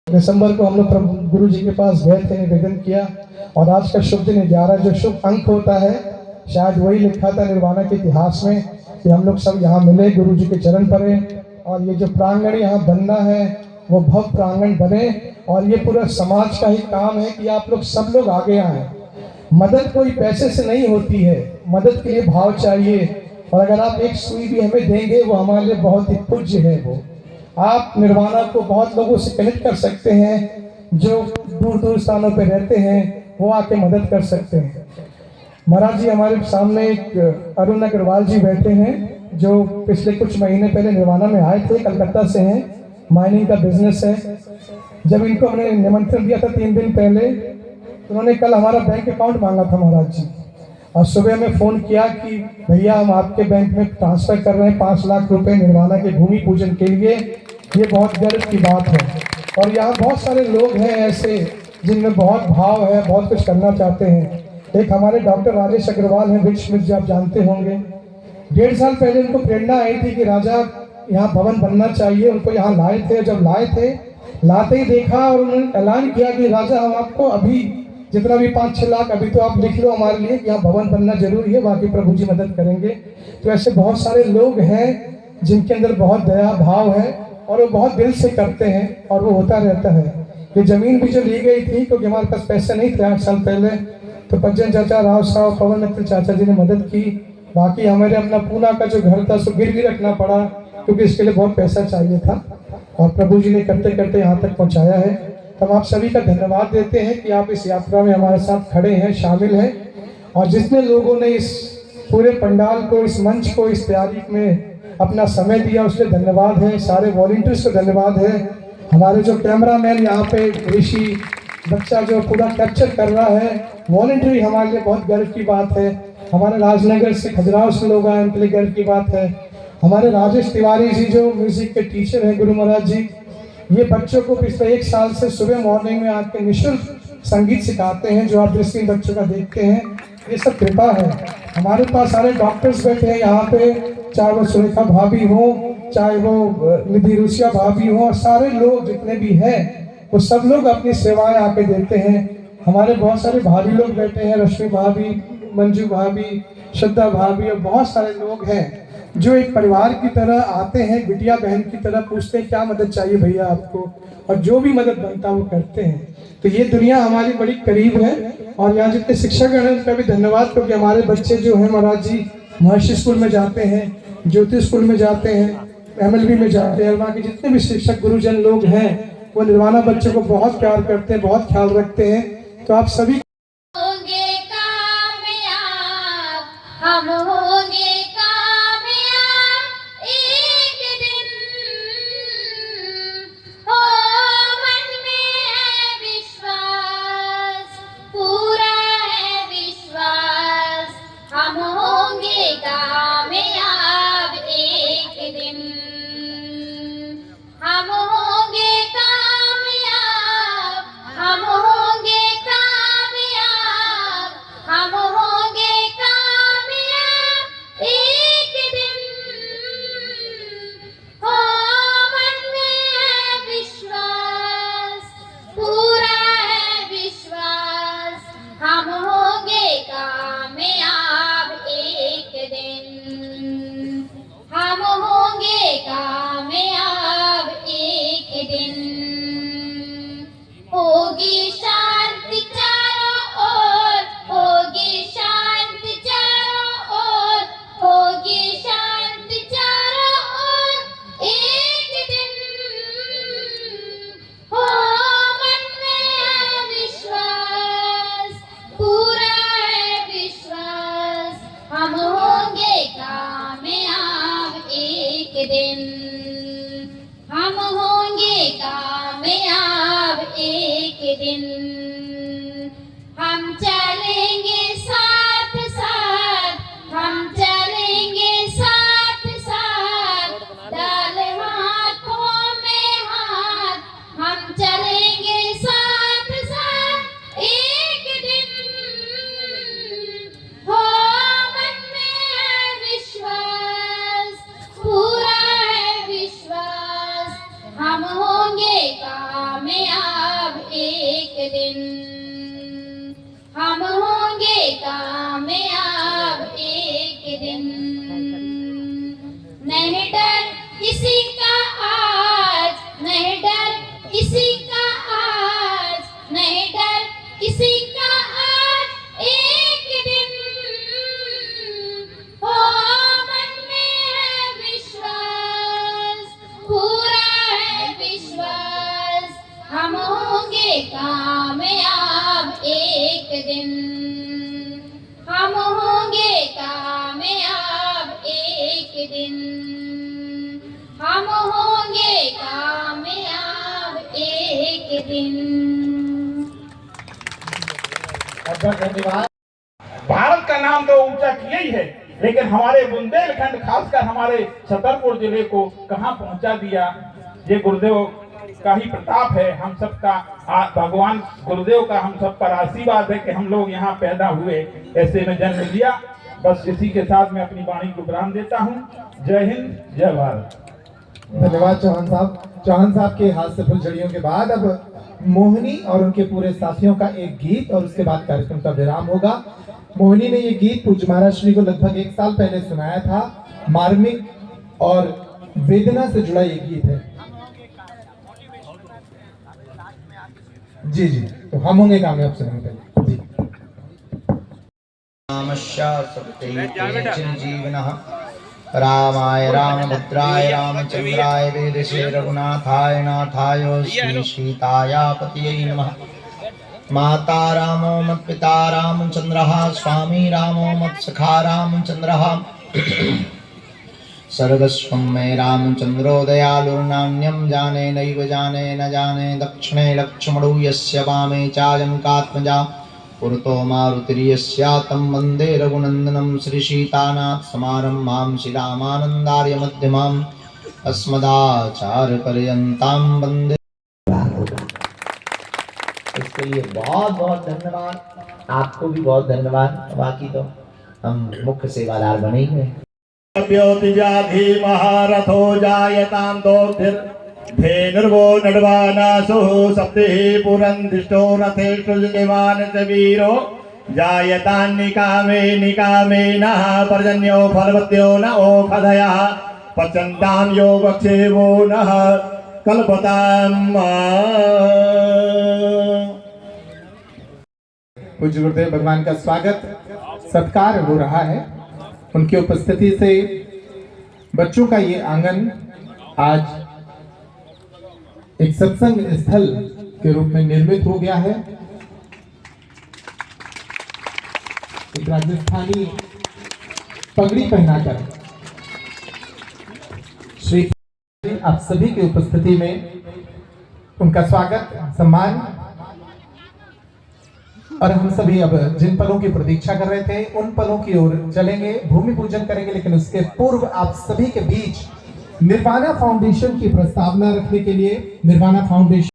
दिसंबर को हम लोग गुरु जी के पास गए थे, निवेदन किया, और आज का शुभ दिन 11 जो शुभ अंक होता है, शायद वही लिखा था निर्वाणा के इतिहास में कि हम लोग सब यहाँ मिले, गुरु जी के चरण पड़े, और ये जो प्रांगण यहाँ बनना है वो भव्य प्रांगण बने। और ये पूरा समाज का ही काम है कि आप लोग सब लोग आगे आए। मदद कोई पैसे से नहीं होती है, मदद के लिए भाव चाहिए, और अगर आप एक सुई भी हमें देंगे वो हमारे लिए बहुत ही पूज्य है। वो आप निर्वाणा को बहुत लोगों से कनेक्ट कर सकते हैं, जो दूर दूर स्थानों पे रहते हैं वो आके मदद कर सकते हैं। महाराज जी हमारे सामने एक अरुण अग्रवाल जी बैठे हैं, जो पिछले कुछ महीने पहले निर्वाणा में आए थे, कलकत्ता से हैं, माइनिंग का बिजनेस है। जब इनको हमने निमंत्रण दिया था 3 दिन पहले, तो उन्होंने कल हमारा बैंक अकाउंट मांगा था महाराज जी, और सुबह में फ़ोन किया कि भैया हम आपके बैंक में ट्रांसफ़र कर रहे हैं 5 लाख रुपए निर्वाणा के भूमि पूजन के लिए। ये बहुत गर्व की बात है, और यहाँ बहुत सारे लोग हैं ऐसे जिनमें बहुत भाव है, बहुत कुछ करना चाहते हैं। एक हमारे डॉक्टर राजेश अग्रवाल हैं, विक्ष मित्र, जो आप जानते होंगे। 1.5 साल पहले उनको प्रेरणा आई थी कि राजा यहाँ भवन बनना चाहिए, उनको यहाँ लाए थे। जब लाए थे, लाते ही देखा और उन्होंने ऐलान किया कि राजा हम आपको अभी जितना भी 5-6 लाख अभी तो आप लिख लो हमारे लिए कि यहाँ भवन बनना जरूरी है, बाकी प्रभु जी मदद करेंगे। तो ऐसे बहुत सारे लोग हैं जिनके अंदर बहुत दया भाव है, और वो बहुत दिल से करते हैं, और वो होता रहता है। ये ज़मीन भी जो ली गई थी, क्योंकि हमारे पास पैसे नहीं थे 8 साल पहले, तो पज्जन चाचा, राव साहब, पवन मित्र चाचा जी ने मदद की। बाकी हमारे अपना पूना का जो घर था सो गिरवी रखना पड़ा, क्योंकि इसके लिए बहुत पैसा चाहिए था, और प्रभु जी ने करते करते यहाँ तक पहुँचाया है। तो हम आप सभी का धन्यवाद देते हैं कि आप इस यात्रा में हमारे साथ खड़े हैं, शामिल हैं, और जितने लोगों ने इस पूरे पंडाल को, इस मंच को, इस तैयारी में अपना समय दिया, उसके धन्यवाद है। सारे वॉलंटियर्स को धन्यवाद है। हमारे जो कैमरामैन यहाँ पे ऋषि बच्चा जो पूरा कैप्चर कर रहा है, वॉलंटियरी हमारे लिए बहुत गर्व की बात है। हमारे राजनगर से, खजुराहो से लोग आए, उनके लिए गर्व की बात है। हमारे राजेश तिवारी जी जो म्यूजिक के टीचर हैं, गुरु महाराज जी, ये बच्चों को पिछले 1 साल से सुबह मॉर्निंग में आके निःशुल्क संगीत सिखाते हैं, जो आप दृष्टि बच्चों का देखते हैं। ये सब कृपा है। हमारे पास सारे डॉक्टर्स बैठे हैं यहाँ पे, चाहे वो सुरेखा भाभी हो, चाहे वो निधि रुसिया भाभी हो, और सारे लोग जितने भी हैं वो सब लोग अपनी सेवाएं आके देते हैं। हमारे बहुत सारे भाभी लोग बैठे हैं, रश्मि भाभी, मंजू भाभी, श्रद्धा भाभी, और बहुत सारे लोग हैं जो एक परिवार की तरह आते हैं, बिटिया बहन की तरह पूछते हैं क्या मदद चाहिए भैया आपको, और जो भी मदद बनता है वो करते हैं। तो ये दुनिया हमारी बड़ी करीब है, और यहाँ जितने शिक्षकगण हैं उनका भी धन्यवाद, क्योंकि हमारे बच्चे जो हैं महाराज जी महर्षि स्कूल में जाते हैं, ज्योति स्कूल में जाते हैं, MLB में जाते हैं, और वहाँ के जितने भी शिक्षक गुरुजन लोग हैं वो निर्वाणा बच्चों को बहुत प्यार करते हैं, बहुत ख्याल रखते हैं। तो आप सभी होंगे कामयाब, हम होंगे कामयाब एक दिन। हो मन में है विश्वास, पूरा है विश्वास, हम होंगे कामयाब एक दिन। हम होंगे कामयाब, हम होंगे कामयाब, हम होंगे कामयाब एक दिन। हो मन में है विश्वास, पूरा है विश्वास, हम होंगे कामयाब एक दिन। हम होंगे कामयाब एक दिन। होगी शांति चारों ओर, होगी शांति चारों ओर, होगी शांति चारों ओर एक दिन। हो मन में है विश्वास, पूरा है विश्वास, हम होंगे कामयाब एक दिन। हम होंगे कामयाब एक दिन। हम चलेंगे साथ साथ, हम चलेंगे साथ साथ, डाले हाथों में हाथ, हम चलेंगे साथ साथ एक दिन। हो मन में है विश्वास, पूरा है विश्वास, हम होंगे कामयाब किसी का आज, नहीं डर किसी का आज एक दिन हो, मन में है विश्वास, पूरा है विश्वास, हम होंगे कामयाब एक दिन, हम होंगे कामयाब एक दिन, हम होंगे कामयाब एक दिन। बहुत धन्यवाद। भारत का नाम तो ऊंचा किया ही है, लेकिन हमारे बुंदेलखंड खासकर हमारे छतरपुर जिले को कहां पहुंचा दिया, ये गुरुदेव का ही प्रताप है। हम सबका भगवान गुरुदेव का हम सब पर आशीर्वाद है कि हम लोग यहाँ पैदा हुए, ऐसे में जन्म लिया। बस इसी के साथ मैं अपनी वाणी को विराम देता हूँ। जय हिंद, जय भारत। धन्यवाद चौहान साहब। चौहान साहब के हाथ से फुलझड़ियों के बाद अब मोहिनी और उनके पूरे साथियों का एक गीत और उसके बाद कार्यक्रम का विराम होगा। मोहिनी ने ये गीत पूज्य महाराज श्री को लगभग 1 साल पहले सुनाया था। मार्मिक और वेदना से जुड़ा ये गीत है। जी जी, तो हम होंगे कामयाब सुनाने पहले जी। जीवनः रामाय रामभद्राय रामचंद्राय वेदसे रघुनाथाय नाथाय श्री सीताय पतये नमः। माता रामो मत्पिता रामचंद्रः, स्वामी रामो मत्सखा रामचंद्रः, सर्वस्वं मे रामचंद्रो दयालुर्नान्यं जाने नैव जाने न जाने। दक्षिणे लक्ष्मणो यस्य वामे चायङ्कात्मजा, पुरतो मारुतिर्यस्यातं वन्दे रघुनन्दनं। श्रीसीतानाथ समारम्भां श्रीरामानन्दार्य मध्यमाम् अस्मदाचार्यपर्यन्तां वन्दे। इसके लिए बहुत बहुत धन्यवाद। आपको भी बहुत धन्यवाद। बाकी तो हम मुख्य सेवादार बने ही हैं। व्योतिजाधि महारथो जायतां दोग्धिर्धेनुर्वो नड्वानासुः सप्तिः पुरन्दिष्टो रथेषु युज्यमानः च वीरो जायतां निकामे निकामेनः पर्जन्यो फलवत्यो न ओषधयः पचन्तां योगक्षेमो नः कल्पताम्। पूज्य गुरुदेव भगवान का स्वागत सत्कार हो रहा है। उनकी उपस्थिति से बच्चों का ये आंगन आज एक सत्संग स्थल के रूप में निर्मित हो गया है। एक राजस्थानी पगड़ी पहनाकर श्री आप सभी की उपस्थिति में उनका स्वागत सम्मान। और हम सभी अब जिन पलों की प्रतीक्षा कर रहे थे उन पलों की ओर चलेंगे, भूमि पूजन करेंगे। लेकिन उसके पूर्व आप सभी के बीच निर्वाणा फाउंडेशन की प्रस्तावना रखने के लिए निर्वाणा फाउंडेशन